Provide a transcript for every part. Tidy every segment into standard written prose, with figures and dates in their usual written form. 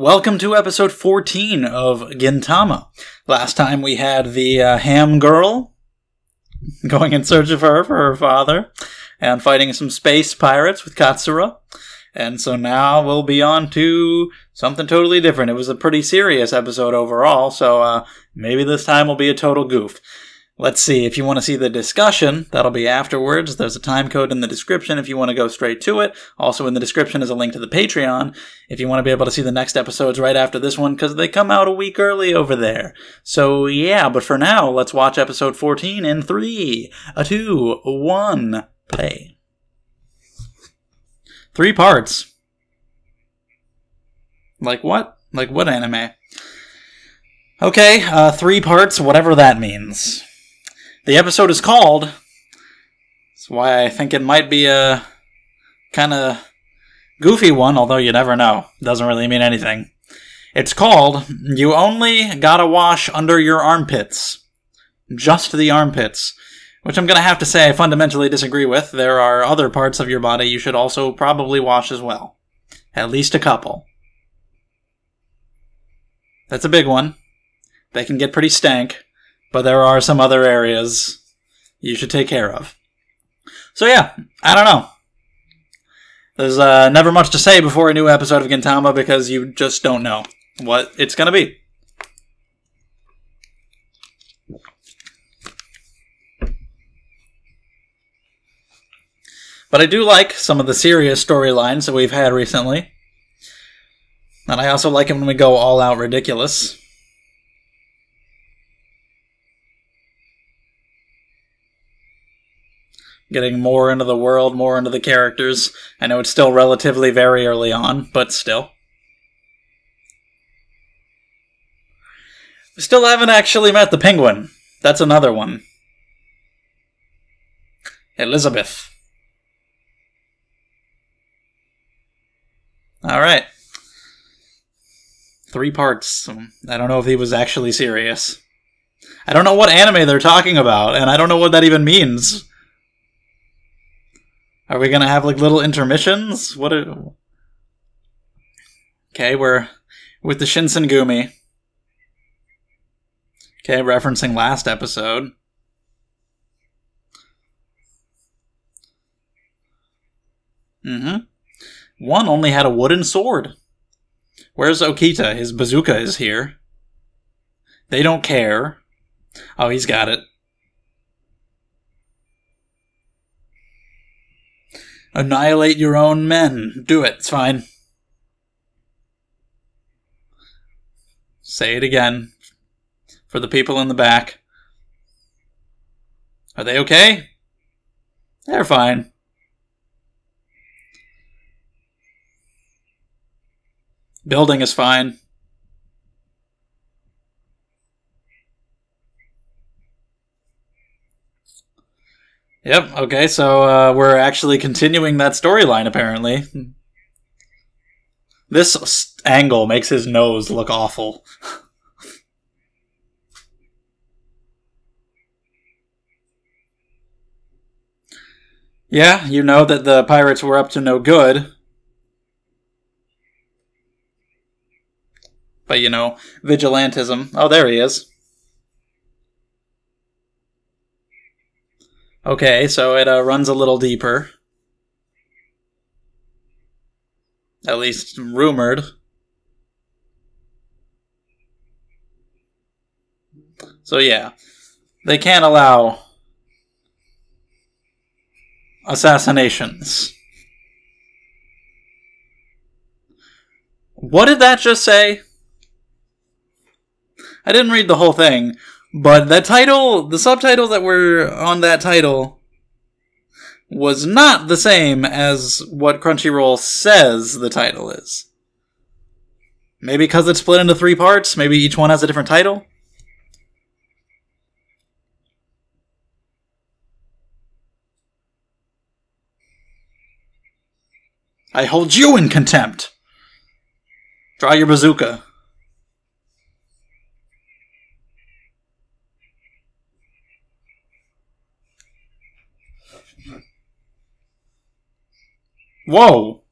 Welcome to episode 14 of Gintama. Last time we had the ham girl going in search of her for her father and fighting some space pirates with Katsura. And so now we'll be on to something totally different. It was a pretty serious episode overall, so maybe this time will be a total goof. Let's see, if you want to see the discussion, that'll be afterwards. There's a time code in the description if you want to go straight to it. Also in the description is a link to the Patreon if you want to be able to see the next episodes right after this one, because they come out a week early over there. So yeah, but for now, let's watch episode 14 in 3, 2, 1, play. 3 parts. Like what? Like what anime? Okay, 3 parts, whatever that means. The episode is called, that's why I think it might be a kind of goofy one, although you never know. Doesn't really mean anything. It's called, You Only Gotta Wash Under Your Armpits. Just the armpits. Which I'm going to have to say I fundamentally disagree with. There are other parts of your body you should also probably wash as well. At least a couple. That's a big one. They can get pretty stank. But there are some other areas you should take care of. So yeah, I don't know. There's never much to say before a new episode of Gintama because you just don't know what it's going to be. But I do like some of the serious storylines that we've had recently. And I also like it when we go all out ridiculous. Getting more into the world, more into the characters. I know it's still relatively very early on, but still. We still haven't actually met the penguin. That's another one. Elizabeth. Alright. 3 parts. I don't know if he was actually serious. I don't know what anime they're talking about, and I don't know what that even means. Are we gonna have like little intermissions? Okay, we're with the Shinsengumi. Okay, referencing last episode. One only had a wooden sword. Where's Okita? His bazooka is here. They don't care. Oh, he's got it. Annihilate your own men. Do it. It's fine. Say it again. For the people in the back. Are they okay? They're fine. Building is fine. Yep, okay, so we're actually continuing that storyline, apparently. This angle makes his nose look awful. Yeah, you know that the pirates were up to no good. But, you know, vigilantism. Oh, there he is. Okay, so it runs a little deeper. At least rumored. So yeah, they can't allow assassinations. What did that just say? I didn't read the whole thing. But that title, the subtitles that were on that title was not the same as what Crunchyroll says the title is. Maybe because it's split into 3 parts, maybe each one has a different title? I hold you in contempt! Draw your bazooka. Whoa!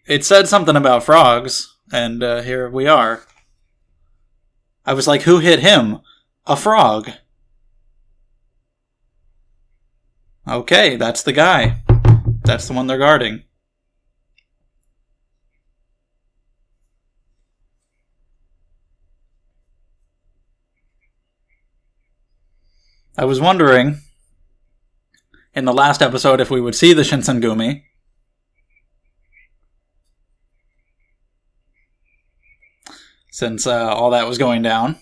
It said something about frogs. And here we are. I was like, who hit him? A frog. Okay, that's the guy. That's the one they're guarding. I was wondering, in the last episode, if we would see the Shinsengumi. Since all that was going down.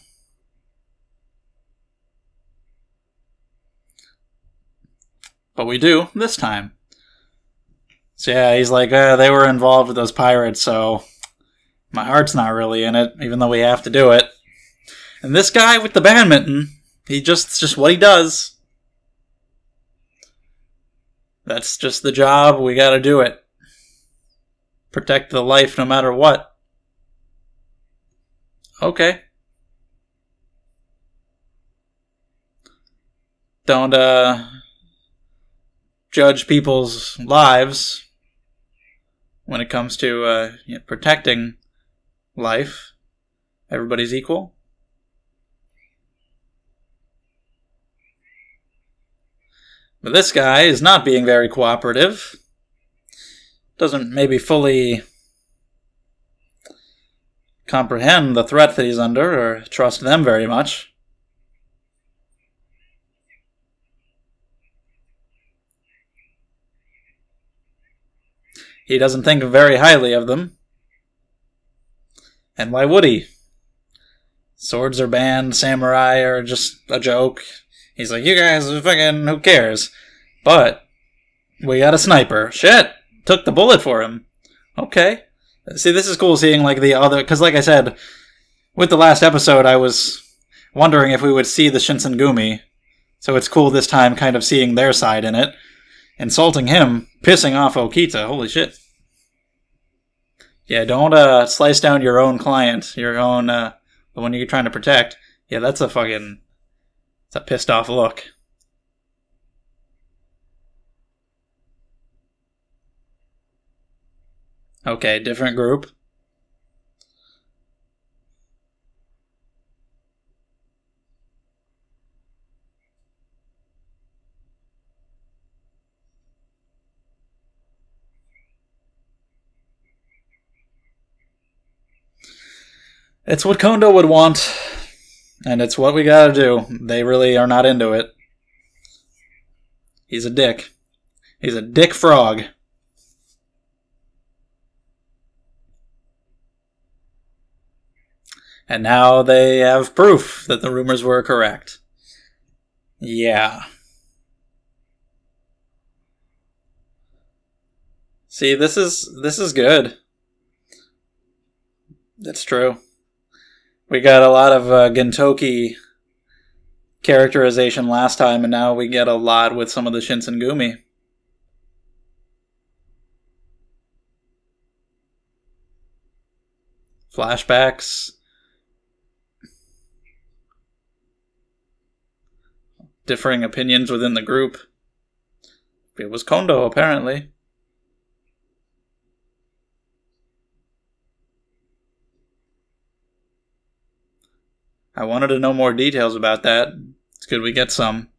But we do, this time. So yeah, he's like, they were involved with those pirates, so my heart's not really in it, even though we have to do it. And this guy with the badminton, it's just what he does. That's just the job, we gotta do it. Protect the life no matter what. Okay. Don't, judge people's lives when it comes to protecting life. Everybody's equal. But this guy is not being very cooperative. Doesn't maybe fully comprehend the threat that he's under or trust them very much. He doesn't think very highly of them. And why would he? Swords are banned, samurai are just a joke. He's like, you guys are fucking, who cares? But we got a sniper. Shit! Took the bullet for him. Okay. See, this is cool seeing like the other, because like I said, with the last episode I was wondering if we would see the Shinsengumi. So it's cool this time kind of seeing their side in it. Insulting him, pissing off Okita. Holy shit. Yeah, don't slice down your own client, your own, the one you're trying to protect. Yeah, that's a fucking, it's a pissed off look. Okay, different group. It's what Kondo would want, and it's what we gotta do. They really are not into it. He's a dick. He's a dick frog. And now they have proof that the rumors were correct. Yeah. See, this is good. That's true. We got a lot of Gintoki characterization last time, and now we get a lot with some of the Shinsengumi. Flashbacks. Differing opinions within the group. It was Kondo, apparently. I wanted to know more details about that. It's good we get some.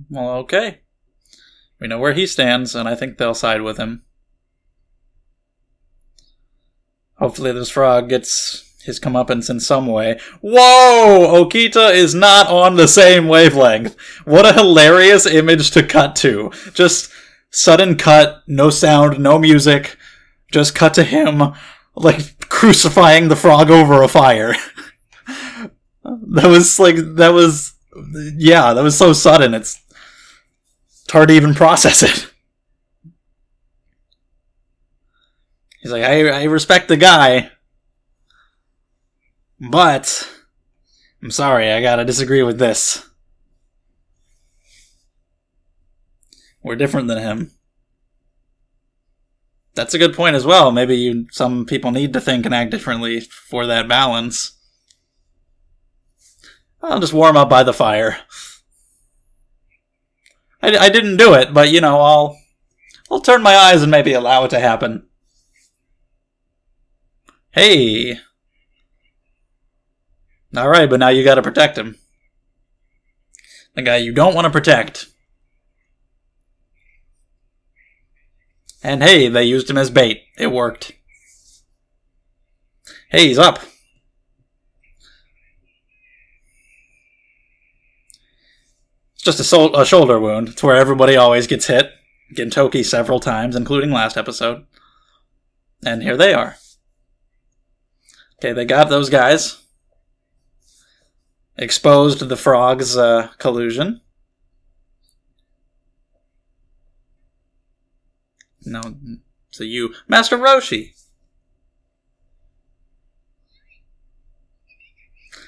Well, okay. We know where he stands, and I think they'll side with him. Hopefully this frog gets his comeuppance in some way. Whoa! Okita is not on the same wavelength. What a hilarious image to cut to. Just sudden cut, no sound, no music. Just cut to him, like, crucifying the frog over a fire. That was so sudden, it's hard to even process it. He's like, I respect the guy, but I'm sorry, I gotta disagree with this. We're different than him. That's a good point as well. Maybe some people need to think and act differently for that balance. I'll just warm up by the fire. I didn't do it, but, you know, I'll turn my eyes and maybe allow it to happen. Hey! Alright, but now you gotta protect him. The guy you don't want to protect. And hey, they used him as bait. It worked. Hey, he's up. It's just a shoulder wound. It's where everybody always gets hit. Gintoki several times, including last episode. And here they are. Okay, they got those guys. Exposed the frog's collusion. No, so you... Master Roshi!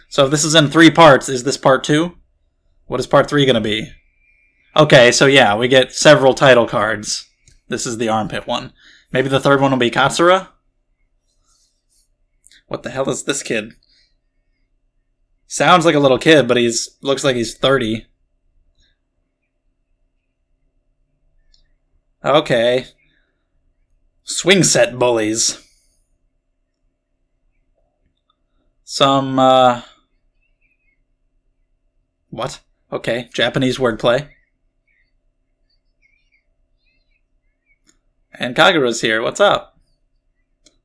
So if this is in 3 parts, is this part 2? What is part 3 going to be? Okay, so yeah, we get several title cards. This is the armpit one. Maybe the 3rd one will be Katsura? What the hell is this kid? Sounds like a little kid, but looks like he's 30. Okay. Swing set bullies. Some, What? Okay, Japanese wordplay. And Kagura's here. What's up?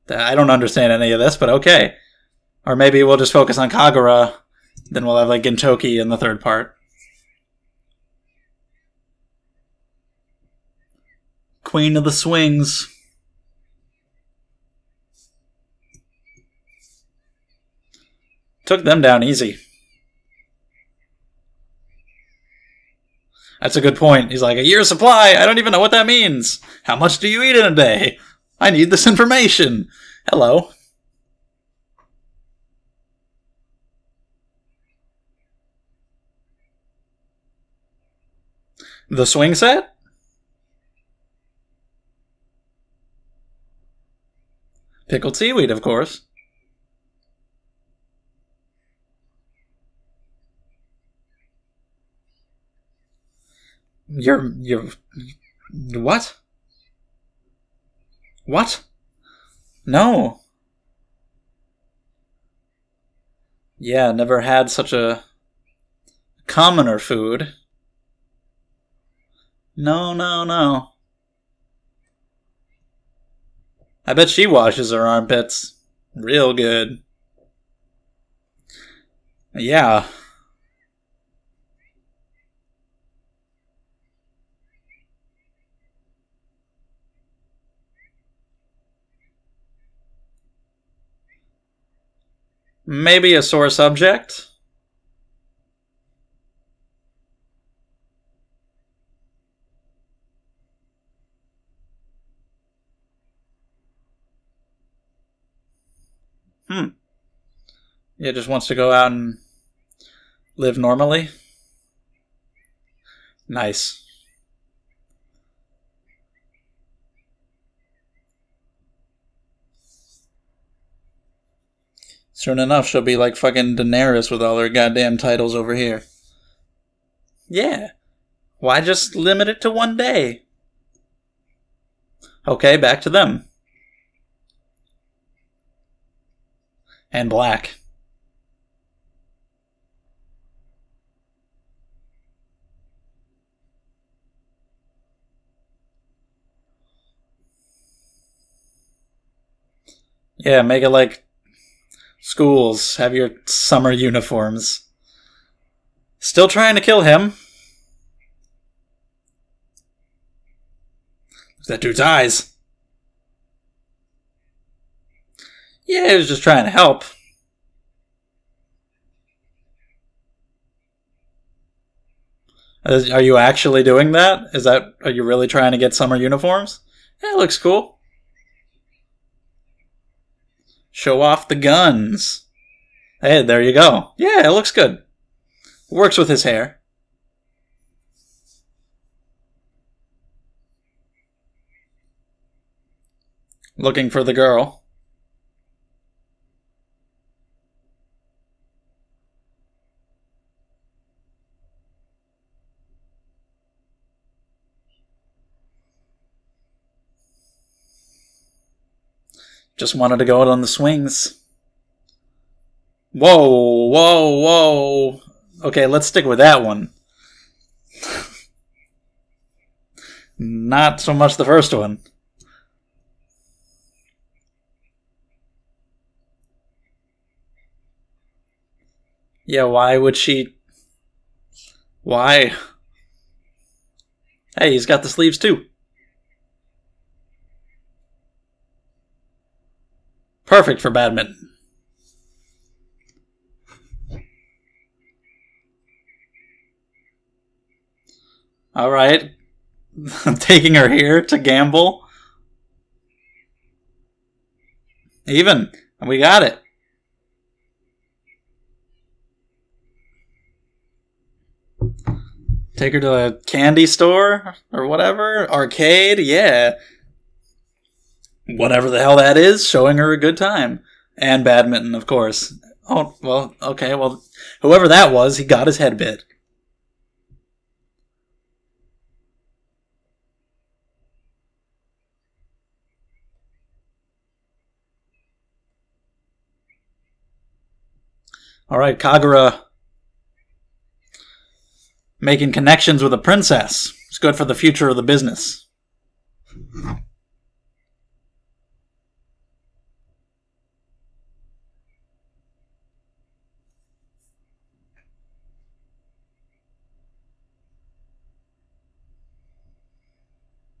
I don't understand any of this, but okay. Or maybe we'll just focus on Kagura, then we'll have like Gintoki in the 3rd part. Queen of the Swings. Took them down easy. That's a good point. He's like, a year's supply? I don't even know what that means. How much do you eat in a day? I need this information. Hello. The swing set? Pickled seaweed, of course. You're... What? What? No. Yeah, never had such a commoner food. No, no, no. I bet she washes her armpits real good. Yeah. Maybe a sore subject? Yeah, just wants to go out and live normally? Nice. Soon enough, she'll be like fucking Daenerys with all her goddamn titles over here. Yeah. Why just limit it to 1 day? Okay, back to them. And black. Yeah, make it like schools. Have your summer uniforms. Still trying to kill him. That dude's eyes. Yeah, he was just trying to help. Are you actually doing that? Are you really trying to get summer uniforms? Yeah, it looks cool. Show off the guns. Hey, there you go. Yeah, it looks good. Works with his hair. – 」 – 」 – 」 – 」 – 」 – 」 – 」 – 」 – 」 – 」 – 」 – 」 – 」 – 」 – 」 – 」 – 」 – – 」 – 」 – – 」 – 「」 – 「」– 「」– 「」– 「」– 「」– 「」– 「」– 「」 – Looking for the girl. Just wanted to go out on the swings. Whoa, whoa, whoa. Okay, let's stick with that one. Not so much the first one. Yeah, why would she... Why? Hey, he's got the sleeves too. Perfect for badminton. Alright. Taking her here to gamble. Even. We got it. Take her to a candy store or whatever. Arcade, yeah. Whatever the hell that is, showing her a good time. And badminton, of course. Oh, well, okay, well, whoever that was, he got his head bit. Alright, Kagura. Making connections with a princess. It's good for the future of the business.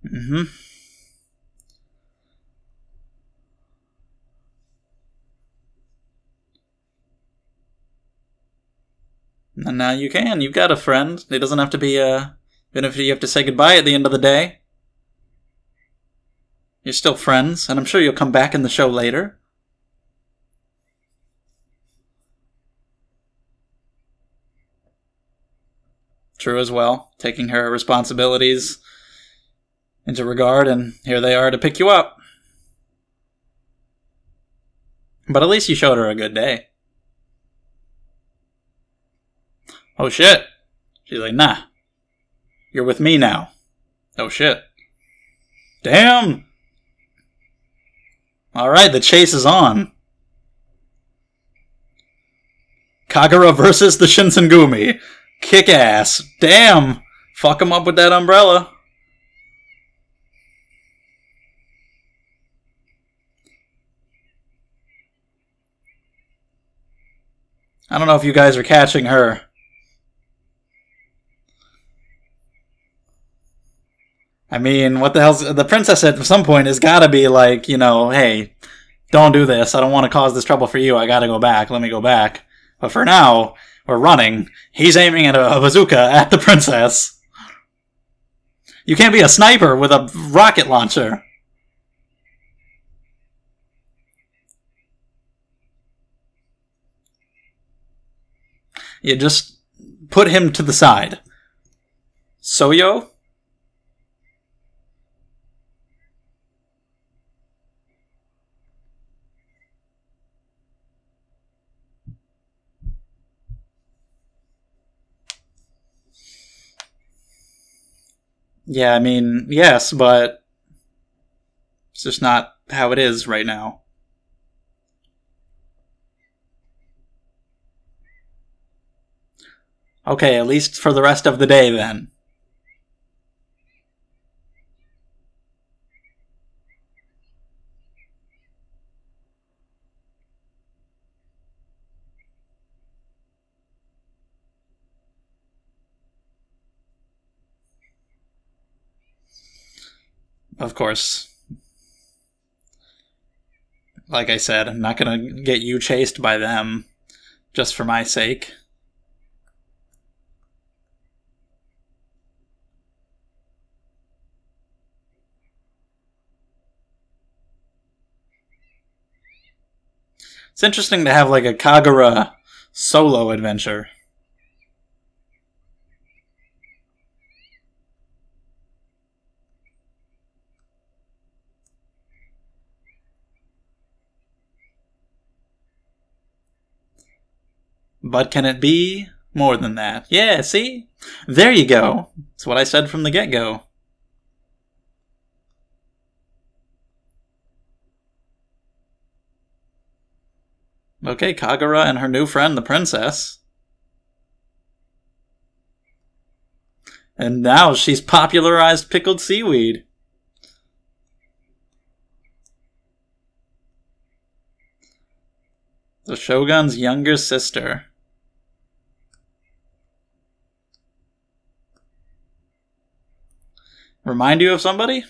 Mm-hmm. And now you can. You've got a friend. It doesn't have to be even if you have to say goodbye at the end of the day. You're still friends, and I'm sure you'll come back in the show later. True as well. Taking her responsibilities into regard, and here they are to pick you up. But at least you showed her a good day. Oh shit. She's like, nah. You're with me now. Oh shit. Damn! Alright, the chase is on. Kagura versus the Shinsengumi. Kick ass. Damn! Fuck him up with that umbrella. I don't know if you guys are catching her. I mean, what the hell's... The princess at some point has got to be like, you know, hey, don't do this. I don't want to cause this trouble for you. I got to go back. Let me go back. But for now, we're running. He's aiming at a bazooka at the princess. You can't be a sniper with a rocket launcher. You just put him to the side. Soyo? Yeah, I mean, yes, but it's just not how it is right now. Okay, at least for the rest of the day, then. Of course. Like I said, I'm not gonna get you chased by them just for my sake. It's interesting to have like a Kagura solo adventure. But can it be more than that? Yeah, see? There you go. That's what I said from the get-go. Okay, Kagura and her new friend, the princess. And now she's popularized pickled seaweed. The Shogun's younger sister. Remind you of somebody?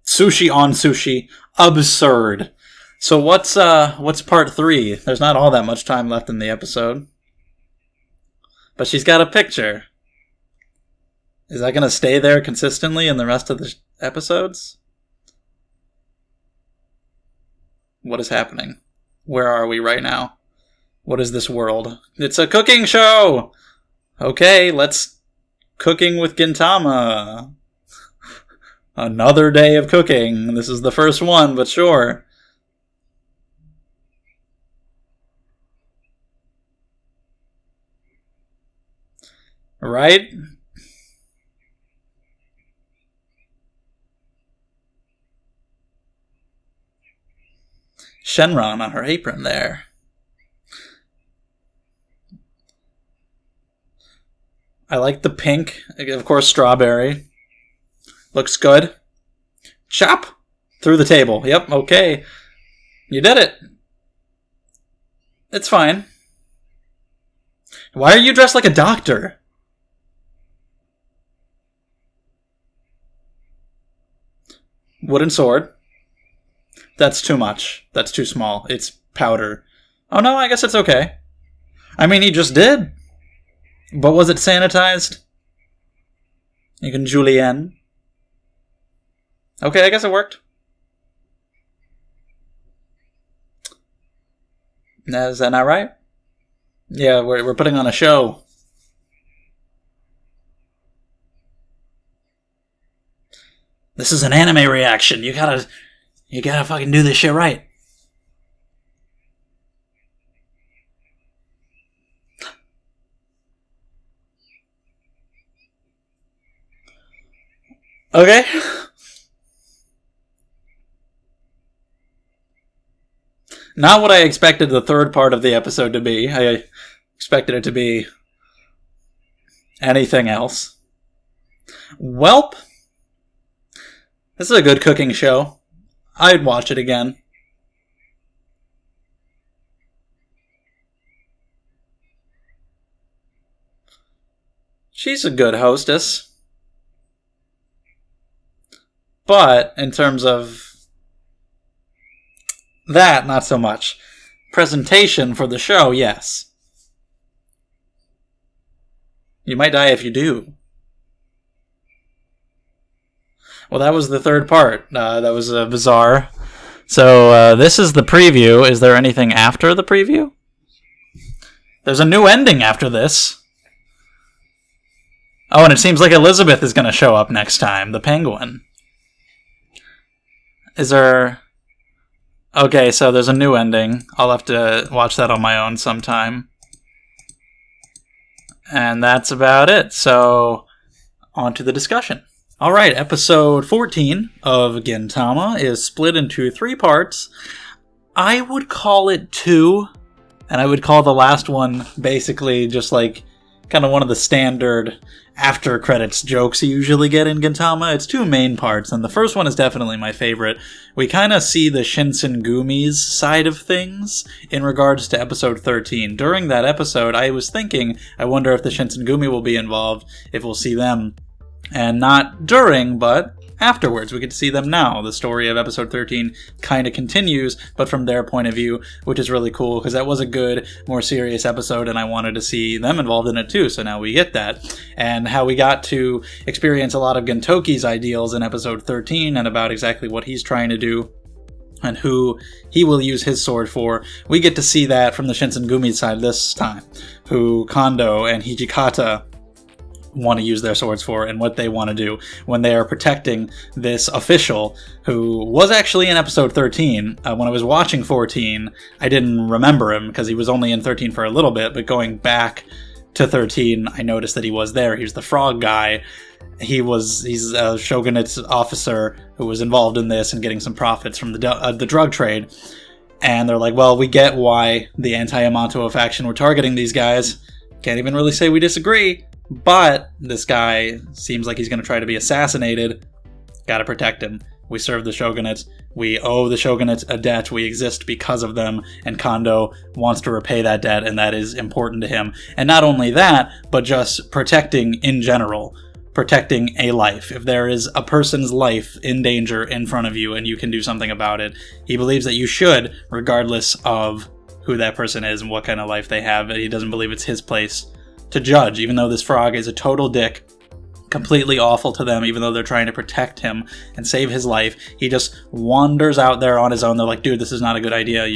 Sushi on sushi. Absurd. So what's part 3? There's not all that much time left in the episode. But she's got a picture. Is that going to stay there consistently in the rest of the episodes? What is happening? Where are we right now? What is this world? It's a cooking show! Okay, let's... Cooking with Gintama. Another day of cooking. This is the first one, but sure. Right? Shenron on her apron there. I like the pink. Of course, strawberry. Looks good. Chop! Through the table. Yep, okay. You did it. It's fine. Why are you dressed like a doctor? Wooden sword. That's too much. That's too small. It's powder. Oh no, I guess it's okay. I mean, he just did. But was it sanitized? You can julienne. Okay, I guess it worked. Is that not right? Yeah, we're putting on a show. This is an anime reaction. You gotta fucking do this shit right. Okay. Not what I expected the third part of the episode to be. I expected it to be anything else. Welp. This is a good cooking show. I'd watch it again. She's a good hostess. But, in terms of that, not so much. Presentation for the show, yes. You might die if you do. Well, that was the third part. That was bizarre. So, this is the preview. Is there anything after the preview? There's a new ending after this. Oh, and it seems like Elizabeth is going to show up next time, the penguin. Is there... Okay, so there's a new ending. I'll have to watch that on my own sometime. And that's about it. So, on to the discussion. Alright, episode 14 of Gintama is split into 3 parts. I would call it 2, and I would call the last one basically just like kind of one of the standard after credits jokes you usually get in Gintama. It's 2 main parts, and the first one is definitely my favorite. We kind of see the Shinsengumi's side of things in regards to episode 13. During that episode, I was thinking, I wonder if the Shinsengumi will be involved, if we'll see them. And not during, but afterwards. We get to see them now. The story of episode 13 kind of continues, but from their point of view, which is really cool, because that was a good, more serious episode, and I wanted to see them involved in it too, so now we get that. And how we got to experience a lot of Gintoki's ideals in episode 13, and about exactly what he's trying to do and who he will use his sword for. We get to see that from the Shinsengumi side this time, who Kondo and Hijikata want to use their swords for and what they want to do when they are protecting this official who was actually in episode 13. When I was watching 14, I didn't remember him because he was only in 13 for a little bit, but going back to 13, I noticed that he was there. He was the frog guy. He's a shogunate officer who was involved in this and getting some profits from the drug trade. And they're like, well, we get why the anti-Yamato faction were targeting these guys. Can't even really say we disagree. But this guy seems like he's going to try to be assassinated. Gotta protect him. We serve the shogunate. We owe the shogunate a debt. We exist because of them. And Kondo wants to repay that debt, and that is important to him. And not only that, but just protecting in general. Protecting a life. If there is a person's life in danger in front of you and you can do something about it, he believes that you should, regardless of who that person is and what kind of life they have. He doesn't believe it's his place to judge, even though this frog is a total dick, completely awful to them, even though they're trying to protect him and save his life. He just wanders out there on his own. They're like, dude, this is not a good idea.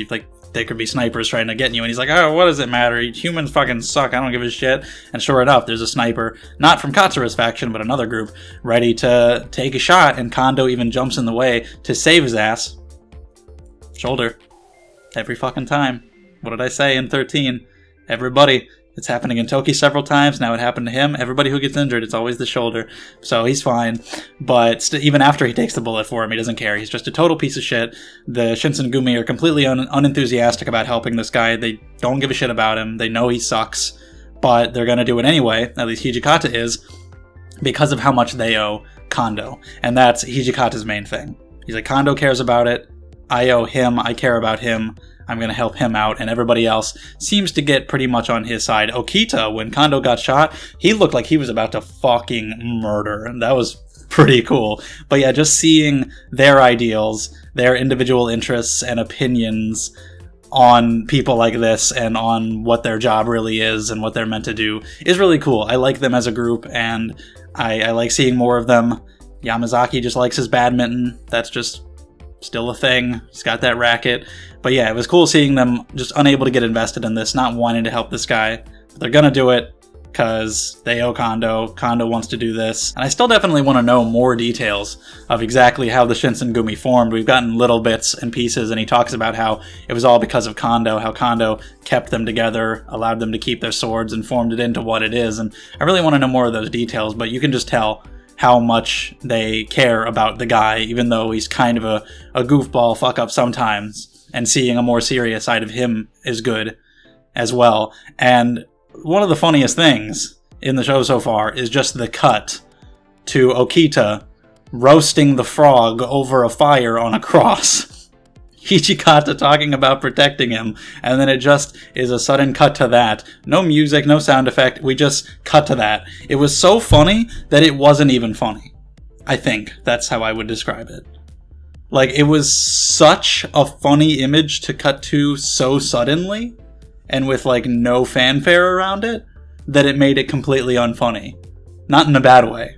There could be snipers trying to get you. And he's like, oh, what does it matter? Humans fucking suck. I don't give a shit. And sure enough, there's a sniper, not from Katsura's faction, but another group, ready to take a shot. And Kondo even jumps in the way to save his ass. Shoulder. Every fucking time. What did I say in 13? Everybody. It's happening in Toki several times. Now it happened to him. Everybody who gets injured, it's always the shoulder. So he's fine. But even after he takes the bullet for him, he doesn't care. He's just a total piece of shit. The Shinsengumi are completely unenthusiastic about helping this guy. They don't give a shit about him. They know he sucks. But they're going to do it anyway. At least Hijikata is. Because of how much they owe Kondo. And that's Hijikata's main thing. He's like, Kondo cares about it. I owe him. I care about him. I'm going to help him out, and everybody else seems to get pretty much on his side. Okita, when Kondo got shot, he looked like he was about to fucking murder. That was pretty cool. But yeah, just seeing their ideals, their individual interests and opinions on people like this and on what their job really is and what they're meant to do is really cool. I like them as a group, and I like seeing more of them. Yamazaki just likes his badminton. That's just still a thing. He's got that racket. But yeah, it was cool seeing them just unable to get invested in this, not wanting to help this guy. But they're gonna do it because they owe Kondo. Kondo wants to do this. And I still definitely want to know more details of exactly how the Shinsengumi formed. We've gotten little bits and pieces, and he talks about how it was all because of Kondo, how Kondo kept them together, allowed them to keep their swords, and formed it into what it is. And I really want to know more of those details, but you can just tell how much they care about the guy, even though he's kind of a goofball fuck-up sometimes. And seeing a more serious side of him is good as well. And one of the funniest things in the show so far is just the cut to Okita roasting the frog over a fire on a cross. Hijikata talking about protecting him, and then it just is a sudden cut to that. No music, no sound effect, we just cut to that. It was so funny that it wasn't even funny. I think that's how I would describe it. Like, it was such a funny image to cut to so suddenly, and with, like, no fanfare around it, that it made it completely unfunny. Not in a bad way.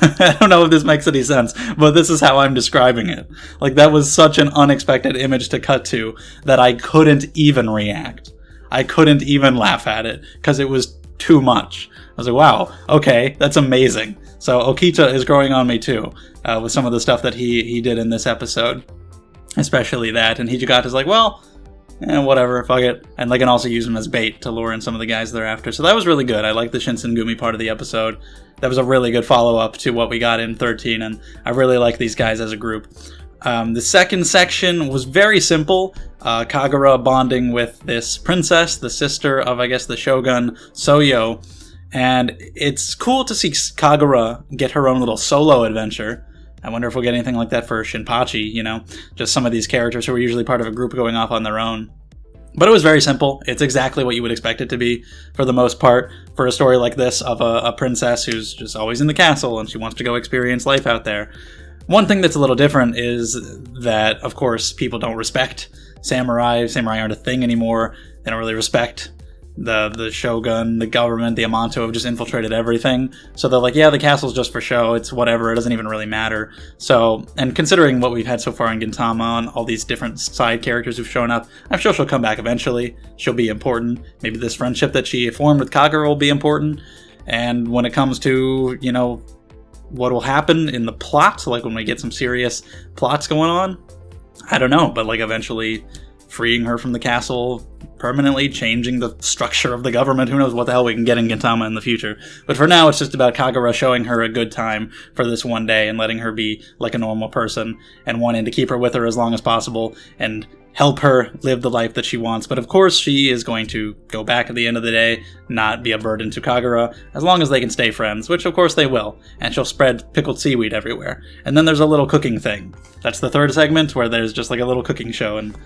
I don't know if this makes any sense, but this is how I'm describing it. Like, that was such an unexpected image to cut to that I couldn't even react. I couldn't even laugh at it, because it was too much. I was like, wow, okay, that's amazing. So Okita is growing on me too, with some of the stuff that he did in this episode. Especially that, and Hijikata's like, well, whatever, fuck it. And they can also use him as bait to lure in some of the guys they're after. So that was really good. I like the Shinsengumi part of the episode. That was a really good follow-up to what we got in 13, and I really like these guys as a group. The second section was very simple. Kagura bonding with this princess, the sister of, I guess, the shogun, Soyo. And it's cool to see Kagura get her own little solo adventure. I wonder if we'll get anything like that for Shinpachi, you know? Just some of these characters who are usually part of a group going off on their own. But it was very simple. It's exactly what you would expect it to be, for the most part, for a story like this of a princess who's just always in the castle and she wants to go experience life out there. One thing that's a little different is that, of course, people don't respect samurai. Samurai aren't a thing anymore. They don't really respect the shogun, the government, the Amanto have just infiltrated everything. So they're like, yeah, the castle's just for show. It's whatever. It doesn't even really matter. So, and considering what we've had so far in Gintama and all these different side characters who've shown up, I'm sure she'll come back eventually. She'll be important. Maybe this friendship that she formed with Kagura will be important. And when it comes to, you know, what will happen in the plot, like when we get some serious plots going on, I don't know, but like eventually freeing her from the castle, permanently changing the structure of the government. Who knows what the hell we can get in Gintama in the future. But for now, it's just about Kagura showing her a good time for this one day and letting her be like a normal person and wanting to keep her with her as long as possible and help her live the life that she wants. But of course, she is going to go back at the end of the day, not be a burden to Kagura, as long as they can stay friends, which of course they will. And she'll spread pickled seaweed everywhere. And then there's a little cooking thing. That's the third segment, where there's just like a little cooking show, and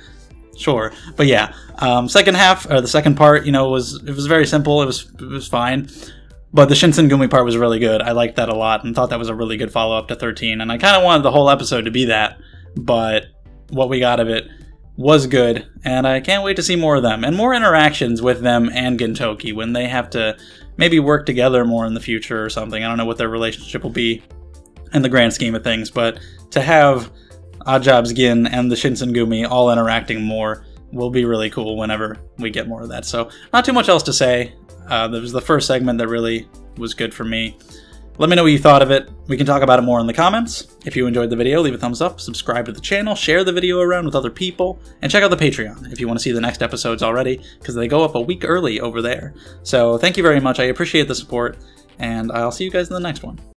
sure. But yeah, second half, or the second part, you know, it was very simple. It was fine. But the Shinsengumi part was really good. I liked that a lot and thought that was a really good follow-up to 13. And I kind of wanted the whole episode to be that, but what we got of it was good, and I can't wait to see more of them, and more interactions with them and Gintoki when they have to maybe work together more in the future or something. I don't know what their relationship will be in the grand scheme of things, but to have Oddjob's Gin and the Shinsengumi all interacting more will be really cool whenever we get more of that. So not too much else to say. There was the first segment that really was good for me. Let me know what you thought of it. We can talk about it more in the comments. If you enjoyed the video, leave a thumbs up, subscribe to the channel, share the video around with other people, and check out the Patreon if you want to see the next episodes already, because they go up a week early over there. So thank you very much. I appreciate the support, and I'll see you guys in the next one.